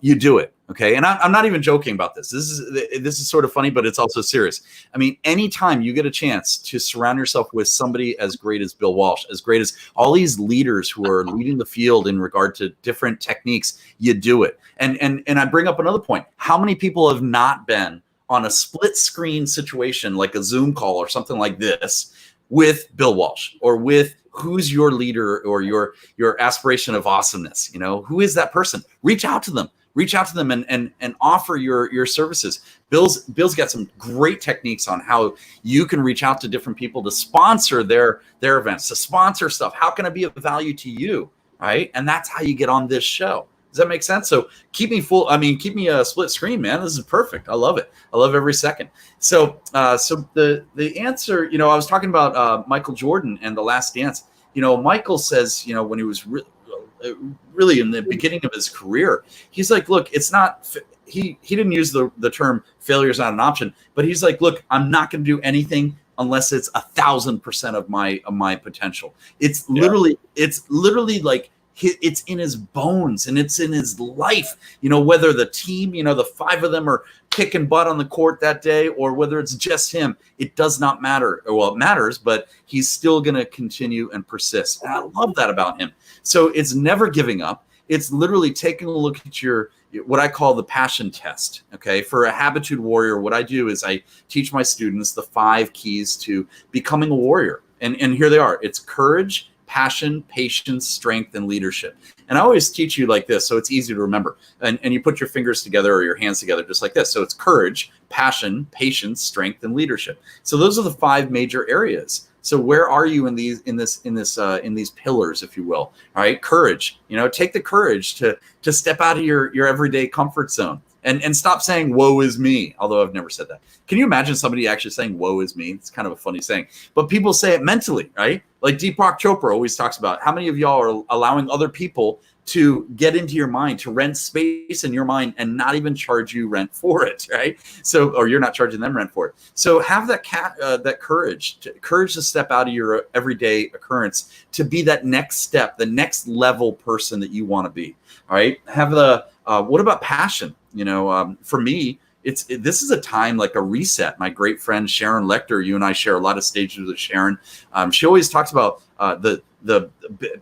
You do it. Okay. And I'm not even joking about this. This is sort of funny, but it's also serious. I mean, anytime you get a chance to surround yourself with somebody as great as Bill Walsh, as great as all these leaders who are leading the field in regard to different techniques, you do it. And I bring up another point. How many people have not been on a split screen situation, like a Zoom call or something like this, with Bill Walsh, or with who's your leader or your aspiration of awesomeness? Who is that person? Reach out to them. Reach out to them and offer your services. Bill's got some great techniques on how you can reach out to different people to sponsor their events, to sponsor stuff. How can I be of value to you, right? And that's how you get on this show. Does that make sense? So keep me a split screen, man. This is perfect. I love it. I love every second. So the answer, I was talking about Michael Jordan and The Last Dance. Michael says, when he was really in the beginning of his career, he's like, look, it's not, he didn't use the term failure is not an option, but he's like, look, I'm not going to do anything unless it's 1,000% of my potential. It's literally like, it's in his bones and it's in his life, whether the team, the 5 of them are kicking butt on the court that day, or whether it's just him, it does not matter. Well, it matters, but he's still going to continue and persist. And I love that about him. So it's never giving up. It's literally taking a look at what I call the passion test. Okay. For a Habitude Warrior, what I do is I teach my students the 5 keys to becoming a warrior. And here they are. It's courage, passion, patience, strength, and leadership. And I always teach you like this, so it's easy to remember. And you put your fingers together or your hands together just like this. So it's courage, passion, patience, strength, and leadership. So those are the 5 major areas So where are you in these pillars, if you will? All right, courage. Take the courage to step out of your everyday comfort zone and stop saying "woe is me." Although I've never said that. Can you imagine somebody actually saying "woe is me"? It's kind of a funny saying, but people say it mentally, right? Like Deepak Chopra always talks about. How many of y'all are allowing other people to get into your mind, to rent space in your mind and not even charge you rent for it, right? So, or you're not charging them rent for it. So have that courage to step out of your everyday occurrence to be that next step, the next level person that you want to be. All right. Have what about passion? For me, this is a time like a reset. My great friend Sharon Lecter, you and I share a lot of stages with Sharon. She always talks about the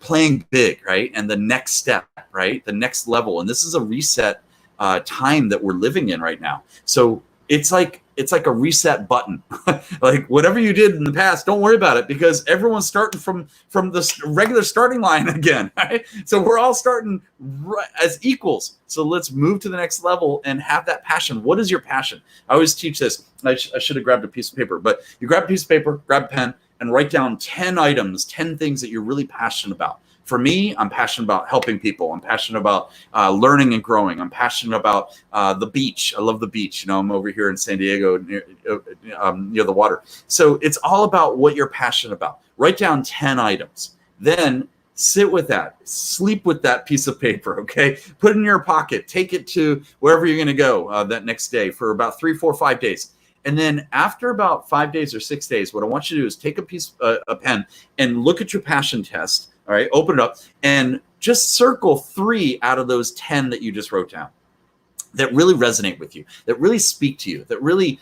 playing big, right? And the next step, right? The next level. And this is a reset time that we're living in right now. So it's like a reset button. Like whatever you did in the past, don't worry about it, because everyone's starting from the regular starting line again, right? So we're all starting as equals. So let's move to the next level and have that passion. What is your passion? I always teach this. I should have grabbed a piece of paper, but you grab a piece of paper, grab a pen, and write down 10 items, 10 things that you're really passionate about. For me, I'm passionate about helping people. I'm passionate about learning and growing. I'm passionate about the beach. I love the beach. I'm over here in San Diego near the water. So it's all about what you're passionate about. Write down 10 items. Then sit with that. Sleep with that piece of paper, okay? Put it in your pocket. Take it to wherever you're going to go that next day for about 3, 4, 5 days. And then after about 5 days or 6 days, what I want you to do is take a pen and look at your passion test. All right, open it up and just circle 3 out of those 10 that you just wrote down that really resonate with you, that really speak to you, that really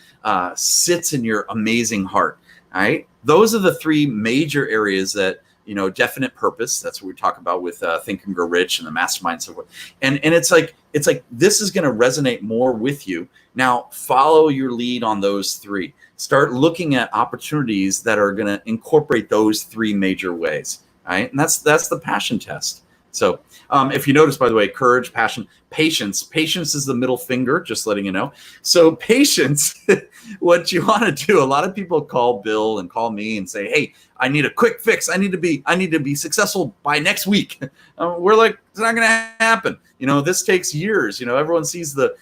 sits in your amazing heart. All right, those are the 3 major areas that, definite purpose. That's what we talk about with Think and Grow Rich and the mastermind and so forth. And it's like this is going to resonate more with you. Now follow your lead on those 3. Start looking at opportunities that are going to incorporate those 3 major ways. Right? And that's the passion test. So if you notice, by the way, courage, passion, patience. Patience is the middle finger, just letting you know. So patience, what you want to do, a lot of people call Bill and call me and say, hey, I need a quick fix. I need to be successful by next week. We're like, it's not going to happen. This takes years. Everyone sees the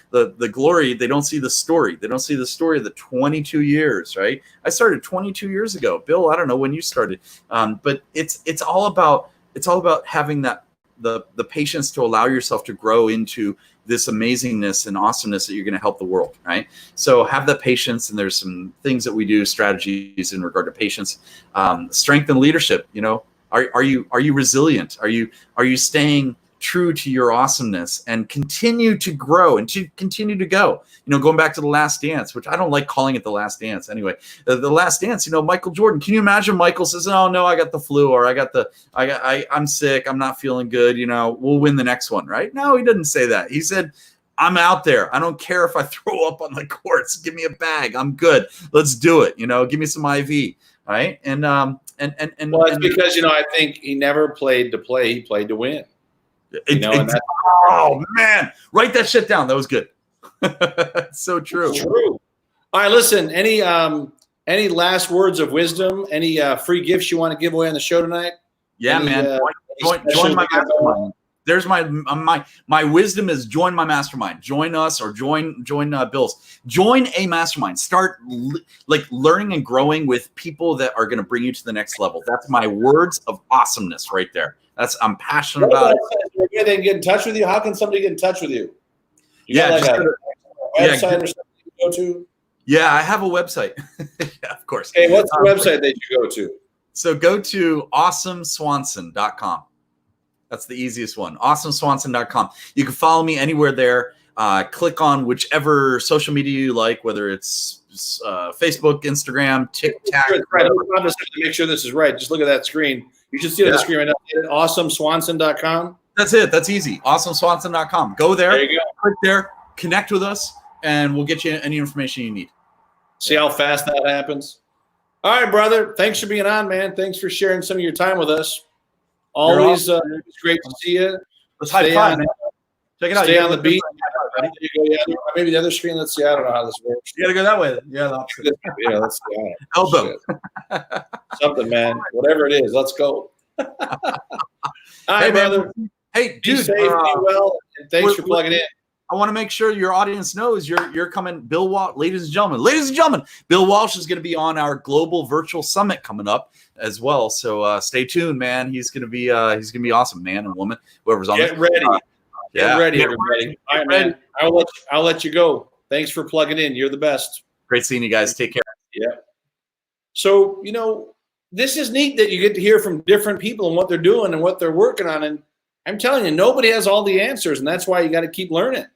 glory. They don't see the story. They don't see the story of the 22 years, right? I started 22 years ago. Bill, I don't know when you started. But it's all about having the patience to allow yourself to grow into this amazingness and awesomeness that you're going to help the world, right? So have that patience, and there's some things that we do, strategies in regard to patience. Strength and leadership. Are you resilient? Are you staying true to your awesomeness and continue to grow and to continue to go? Going back to The Last Dance, which I don't like calling it The Last Dance anyway. The Last Dance, Michael Jordan. Can you imagine Michael says, "Oh no, I got the flu," or I'm sick, I'm not feeling good. We'll win the next one, right? No, he didn't say that. He said, I'm out there. I don't care if I throw up on the courts. Give me a bag. I'm good. Let's do it. Give me some IV. Right? And well, it's because I think he never played to play. He played to win. Oh man, write that shit down. That was good. It's so true. It's true. All right, listen. Any last words of wisdom? Any free gifts you want to give away on the show tonight? Yeah, man. Join my mastermind. There's my wisdom is join my mastermind. Join us or join Bill's. Join a mastermind. Start learning and growing with people that are going to bring you to the next level. That's my words of awesomeness right there. I'm passionate about it. They can get in touch with you. How can somebody get in touch with you? Yeah, a website or something you go to? Yeah, I have a website. Yeah, of course. Hey, what's the website that you go to? So go to awesomeswanson.com. That's the easiest one. awesomeswanson.com. You can follow me anywhere there. Click on whichever social media you like, whether it's Facebook, Instagram, TikTok. Right. I'm just to make sure this is right. Just look at that screen. You should see it on the screen right now. Awesomeswanson.com. That's it. That's easy. Awesomeswanson.com. Go there. There you go. Click there. Connect with us, and we'll get you any information you need. See how fast that happens? All right, brother. Thanks for being on, man. Thanks for sharing some of your time with us. Always it's great to see you. Let's high five, man. Check it out. Stay on the beat. buddy. There you go. Yeah, maybe the other screen. Let's see. I don't know how this works. You gotta go that way. Yeah, the opposite. Yeah, let's see. Elbow. Shit. Something, man. Whatever it is, let's go. All right, man. brother. Hey, Be dude. safe, be well, and thanks for plugging in. I want to make sure your audience knows you're coming. Bill Walsh, ladies and gentlemen, Bill Walsh is going to be on our global virtual summit coming up as well. So stay tuned, man. He's going to be awesome, man and woman, whoever's on. Get ready. Get ready, everybody. Ready. All right, man. I'll let you go. Thanks for plugging in. You're the best. Great seeing you guys. Take care. Yeah. So, this is neat that you get to hear from different people and what they're doing and what they're working on. And I'm telling you, nobody has all the answers. And that's why you got to keep learning.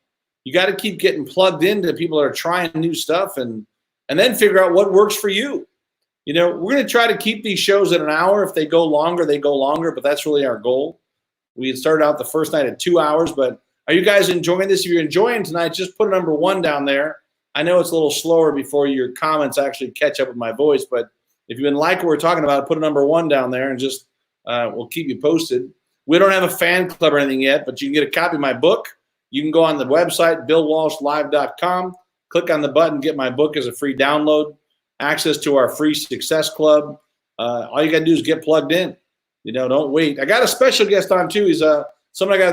You got to keep getting plugged into people that are trying new stuff and then figure out what works for you. We're going to try to keep these shows at an hour. If they go longer, they go longer, but that's really our goal. We had started out the first night at 2 hours, but are you guys enjoying this? If you're enjoying tonight, just put a number 1 down there. I know it's a little slower before your comments actually catch up with my voice, but if you've been like what we're talking about, put a number 1 down there and just we'll keep you posted. We don't have a fan club or anything yet, but you can get a copy of my book. You can go on the website, BillWalshLive.com, click on the button, get my book as a free download, access to our free success club. All you got to do is get plugged in. Don't wait. I got a special guest on too. He's someone I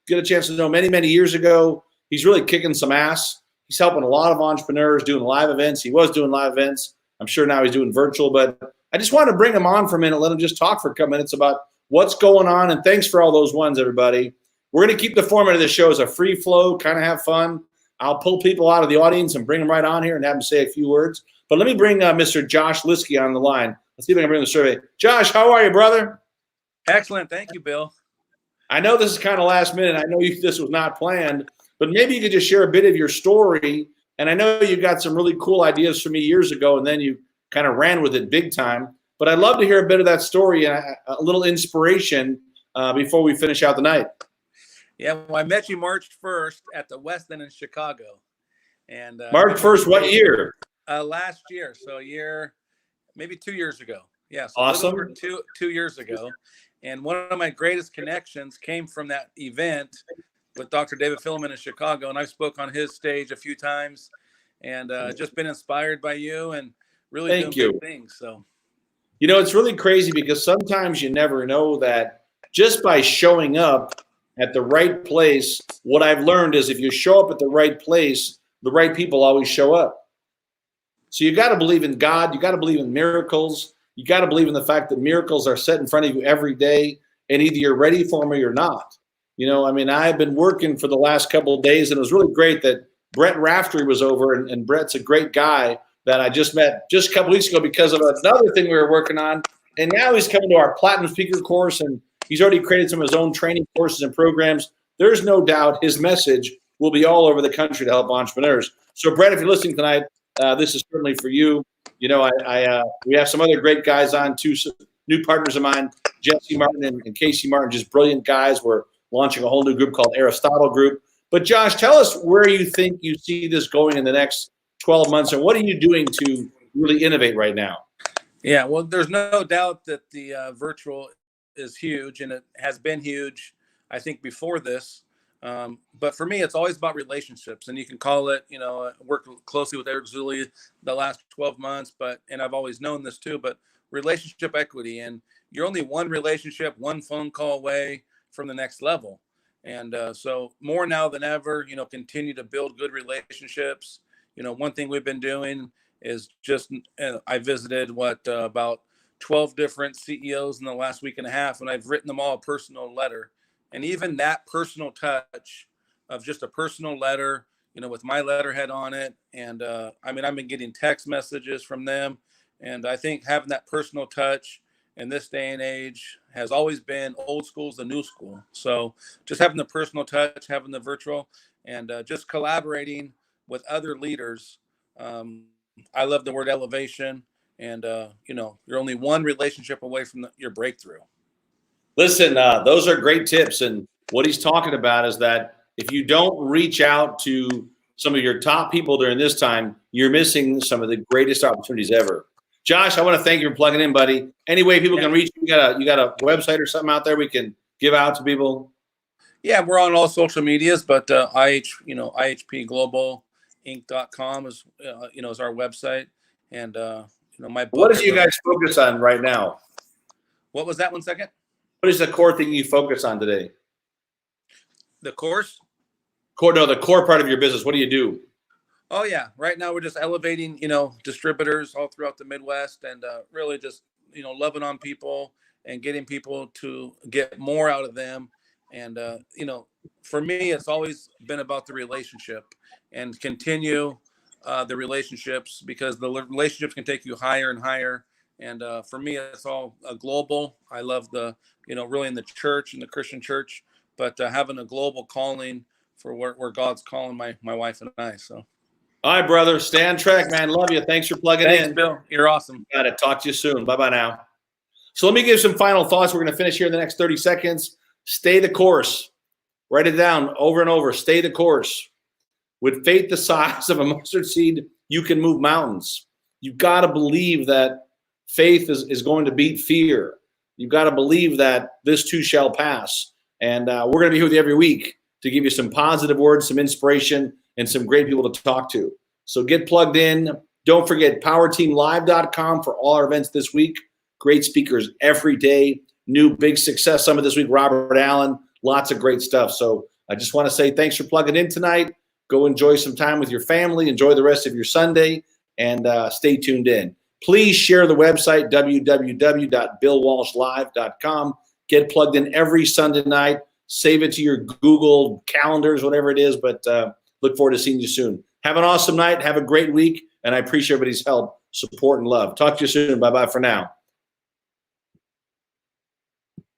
get a chance to know many, many years ago. He's really kicking some ass. He's helping a lot of entrepreneurs doing live events. He was doing live events. I'm sure now he's doing virtual, but I just want to bring him on for a minute, let him just talk for a couple minutes about what's going on. And thanks for all those ones, everybody. We're going to keep the format of the show as a free flow, kind of have fun. I'll pull people out of the audience and bring them right on here and have them say a few words. But let me bring Mr. Josh Liskey on the line. Let's see if I can bring the survey. Josh, how are you, brother? Excellent. Thank you, Bill. I know this is kind of last minute. I know this was not planned, but maybe you could just share a bit of your story. And I know you got some really cool ideas for me years ago, and then you kind of ran with it big time. But I'd love to hear a bit of that story and a little inspiration before we finish out the night. Yeah, well, I met you March 1st at the West End in Chicago. And March 1st, what year? Last year. So maybe 2 years ago. Yeah, so awesome. over two years ago. And one of my greatest connections came from that event with Dr. David Filliman in Chicago. And I've spoke on his stage a few times and just been inspired by you and really doing big things. So, it's really crazy because sometimes you never know that just by showing up at the right place, what I've learned is if you show up at the right place, the right people always show up. So you got to believe in God. You got to believe in miracles. You got to believe in the fact that miracles are set in front of you every day, and either you're ready for them or you're not. I've been working for the last couple of days, and it was really great that Brett Raftery was over, and Brett's a great guy that I just met just a couple weeks ago because of another thing we were working on. And now he's coming to our Platinum Speaker course, and he's already created some of his own training courses and programs. There's no doubt his message will be all over the country to help entrepreneurs. So, Brett, if you're listening tonight, this is certainly for you. We have some other great guys on, 2 new partners of mine, Jesse Martin and Casey Martin, just brilliant guys. We're launching a whole new group called Aristotle Group. But, Josh, tell us where you think you see this going in the next 12 months, and what are you doing to really innovate right now? Yeah, well, there's no doubt that the virtual is huge, and it has been huge, I think, before this. But for me, it's always about relationships, and you can call it, work closely with Eric Zulli the last 12 months, and I've always known this too, but relationship equity, and you're only one relationship, one phone call away from the next level. And so more now than ever, continue to build good relationships. One thing we've been doing is just, I visited about 12 different CEOs in the last week and a half, and I've written them all a personal letter. And even that personal touch of just a personal letter, with my letterhead on it. And I've been getting text messages from them. And I think having that personal touch in this day and age has always been old school is the new school. So just having the personal touch, having the virtual, and just collaborating with other leaders. I love the word elevation. And, you're only one relationship away from your breakthrough. Listen, those are great tips. And what he's talking about is that if you don't reach out to some of your top people during this time, you're missing some of the greatest opportunities ever. Josh, I want to thank you for plugging in, buddy. Any way people can reach you? You got a website or something out there we can give out to people? Yeah, we're on all social medias, but IHPGlobalInc.com is is our website, and my What books. do you guys focus on right now? What was that? 1 second. What is the core thing you focus on today? The course. The core part of your business. What do you do? Oh yeah, right now we're just elevating, distributors all throughout the Midwest, and really just loving on people and getting people to get more out of them. And for me, it's always been about the relationship and continue the relationships, because the relationships can take you higher and higher. And for me, it's all global. I love really in the church, in the Christian church, but having a global calling for where God's calling my wife and I. So. All right, brother. Stay on track, man. Love you. Thanks for plugging Thanks, in. Bill. You're awesome. Got it. Talk to you soon. Bye-bye now. So let me give some final thoughts. We're going to finish here in the next 30 seconds. Stay the course. Write it down over and over. Stay the course. With faith the size of a mustard seed, you can move mountains. You've got to believe that faith is going to beat fear. You've got to believe that this too shall pass. And we're going to be here with you every week to give you some positive words, some inspiration, and some great people to talk to. So get plugged in. Don't forget powerteamlive.com for all our events this week. Great speakers every day. New Big Success Summit this week, Robert Allen. Lots of great stuff. So I just want to say thanks for plugging in tonight. Go enjoy some time with your family. Enjoy the rest of your Sunday, and stay tuned in. Please share the website, www.billwalshlive.com. Get plugged in every Sunday night. Save it to your Google calendars, whatever it is, but look forward to seeing you soon. Have an awesome night. Have a great week, and I appreciate everybody's help, support, and love. Talk to you soon. Bye-bye for now.